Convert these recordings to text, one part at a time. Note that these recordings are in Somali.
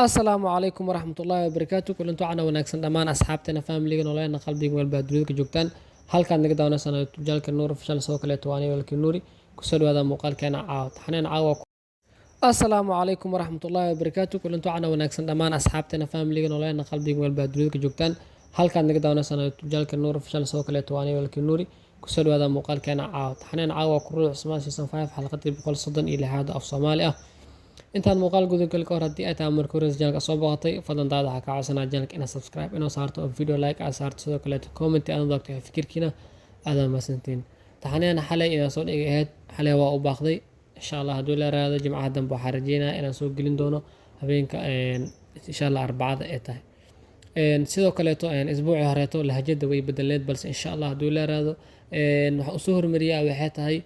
السلام عليكم ورحمة الله وبركاته kulanti waxaan wanaagsan dhammaan asxaabteena family-ga nololeena qalbiga walba dunida joogtaan halkaan naga daawanaysan tujaalka nuur official soo kale toani walki nuuri ku soo dhawaada muuqaalkeena taxaneen caawa assalaamu calaykum waraxmatullaahi wabarakaatu kulanti waxaan wanaagsan dhammaan asxaabteena family-ga nololeena qalbiga walba dunida joogtaan halkaan naga daawanaysan tujaalka nuur official soo kale toani walki nuuri ku soo dhawaada muuqaalkeena taxaneen caawa ku ruux Soomaali season 5 xalqadii 136 af Soomaali ah intaan muuqaal gudagal ka hor haddii ay tahay markii hore channelka soo booqatay fadlan daawada waxaa kaa codsanaa channelka inaad subscribe inoo saarto oo video like aad saarto sidoo kale comment aad doogto fikirkiina aad mahadsantiin taxanaana xalay inaan soo dhigay ahayd xalay waa u baaqday insha Allah hadduu la raado jimcaha dambe waxaan rajeynayaa inaan soo gelin doono habeenka insha Allah arbacada ay tahay sidoo kale isbuucii horeeto lahjada way bedeleed balse insha Allah hadduu la raado waxa uu soo hormariyaa waxay tahay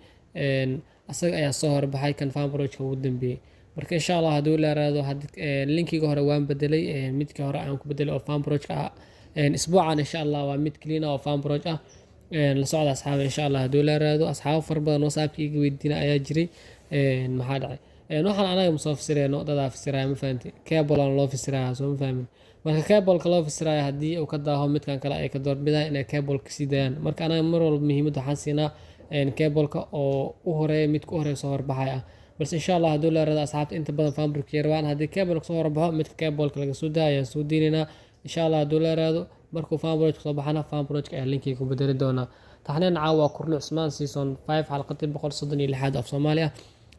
asaga ayaa soo horbaxay kan fanbrojka ugu dambeeyay marka insha Allah hadduu la raado linkiga hore waan bedelay midka hore aan ku bedelay oo fanbrojka ah isbuucan insha Allah waa mid clean oo fanbroj ah la socda asxaab insha Allah hadduu la raado asxaab far badan oo saabkiiga weydiina ayaa jiray maxaa dhacay waxaan anaga musoo fasireeno dada fasiraa ma fahanti cable aan loo fasiraa soo ma fahmin marka cable-ka loo fasiraa haddii uu ka daaho midkan kale ay ka doorbidaan inay cable ka sii daayaan marka anaga mar walba muhiimada waxaan siinaa cable-ka oo u horeeya mid ku horeeya soo horbaxay ah بس إن شاء الله هدول رضا أصحاب أنت بدن فامبرك يروان هذه كابل صور بها مثل كابل كلا سودا يا سودينا إن شاء الله هدول رضا مركو فامبرك صباحنا فامبرك لينكي كوبدر دونا تحنين عاوا كورل عثمان سيزون 5 حلقة بقول صدني لحد في صوماليا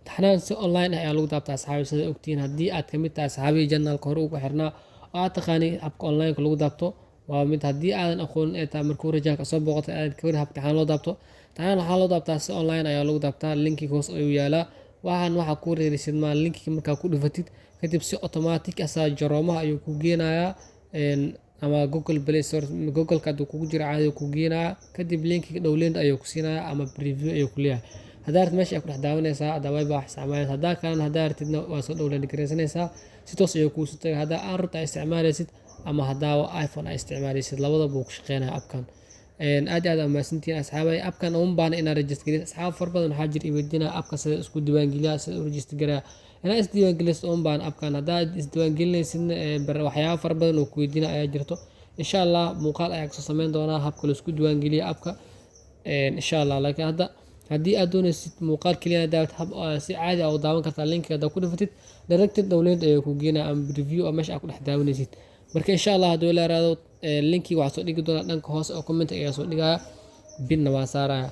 تحنين أونلاين هي لو دابت أصحابي سيد أكتين هدي أتكملت أصحابي جنة الكهروب وحرنا أعتقاني أبقى أونلاين كلو دابتو ومن هدي أنا أخون إتا مركو رجاك أصاب وقت كورها بتحان لو دابتو تحنين حالو دابت أونلاين هي لو دابت لينكي كوس ويالا waxaa ku reerisid ma linkiga markaa ku dhufatid kadib si automatic asaa jaroomaha ayuu ku geenayaa ama Google Play Store Google-ka haduu kugu jiro caadi ku geenayaa kadib linkiga download ayuu ku siinayaa ama preview ayuu ku leeyahay hadaad meesha ay ku dhex daawanaysaa adaway baa isticmaalaysaa hadaa kalena hadaa artidna waa soo download gareysanaysaa si toos ayuu kuu soo tagay hadaa aan rabto isticmaalaysid ama hadaa iPhone ay isticmaalaysid labadaba uu ku shaqeynayaa appkan aad maasantiin asxaabay appkan uun baan inaan register gareeyo asxaab far badan waxaa jira iweydina appka sida isku diiwaan geliyaa sida u register gareeyo inaan is diiwaan geliyo uun baan appkan hadaa is diiwaan gelinaysid waxyaabo far badan oo ku weydiina ayaa jirto insha Allah muuqaal ayaa kasoo sameyn doonaa habka la isku diiwaan geliyo appka insha Allah laakiin haddii aad doonaysid muuqaal kaliya daawad hab si caadi ah u daawan kartaa linkiga ku dhufatid directed download ayuu ku geenaa ama review oo meesha aad ku dhex daawanaysid marka insha Allah hadduu la raado linkiga waxaa soo dhigi doonaa dhanka hoose oo comment ayaa soo dhigaya binna waa saaraya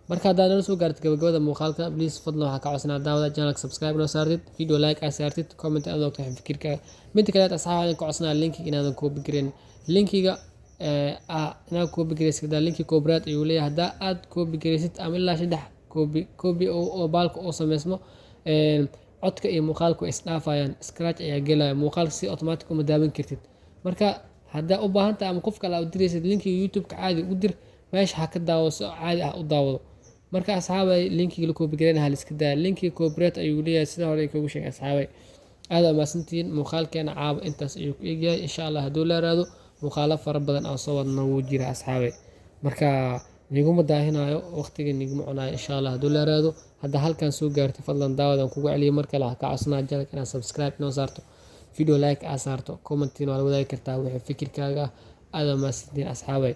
marka haddaad nala soo gaartid gabagabada muuqaalka please fadlan waxaa ka codsanaa daawada channelka subscribe noo saartid video like aad saartid comment aad ogtahay fikirka mid kale asxaabada ka codsanaa linkiga inaadan copy gareyn linkiga inaad copy gareysid linki koobraad ayuu leeyahay haddaa aad copy gareysid ama ilaa 3 copy oo baalka oo sameysmo codka iyo muuqaalku isdhaafayaan scratch ayaa gelaya muuqaalka si automatic uma daawan kartid marka hadaa u baahan tahay ama qof kale aad diraysid linkiga YouTube-ka caadi u dir meesha ha ka daawo si caadi ah u daawado marka asxaabay linkiga la copy gareyn hal iska daa linkiga cooperate ayuu leeyahay sida hore kugu sheegay asxaabay aad maasantiin muuqaalkeena caab intaas ayuu ku eegyahay insha Allah hadduu la raado muuqaalo fara badan aan soo wadno wuu jira asxaabay marka niguma daahinayo waqtiga niguma cunayo insha Allah hadduu la raado hadda halkan soo gaartay fadlan daawadan kugu celiyo marka la ka codsanaa channelka inaad subscribe noo saarto video like aad saarto commentina waa la wadaagi kartaa wixii fikirkaaga aad maasantiin asxaabay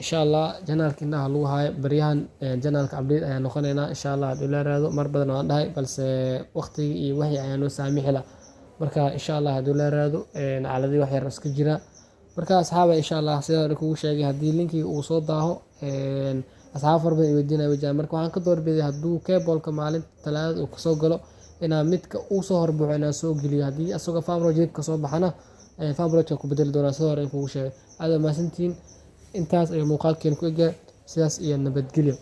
insha Allah channelkina lagu hayo baryahan channelka update ayaa noqonaynaa insha Allah hadduu la raado mar badan waan dhahay balse waqtiga iyo wixii ayaa noo saamixi la marka insha Allah hadduu la raado caaladii wax yar iska jira marka asxaabay insha Allah sidoo hore kugu sheegay haddii linkiga uu soo daaho asxaab far badan weydiinaya wajaan marka waxaan ka doorbiday hadduu cable-ka maalinta talaadada uu kasoo galo inaa midka uu soo horbuuxo inaan soo geliyo haddii asagoo fanbrojka ka soo baxana fanbrojka ku bedeli doonaa sidoo hore kugu sheegay aad maasantiin intaas ay muuqaalkeen ku egaa sidaas iyo nabadgelyo.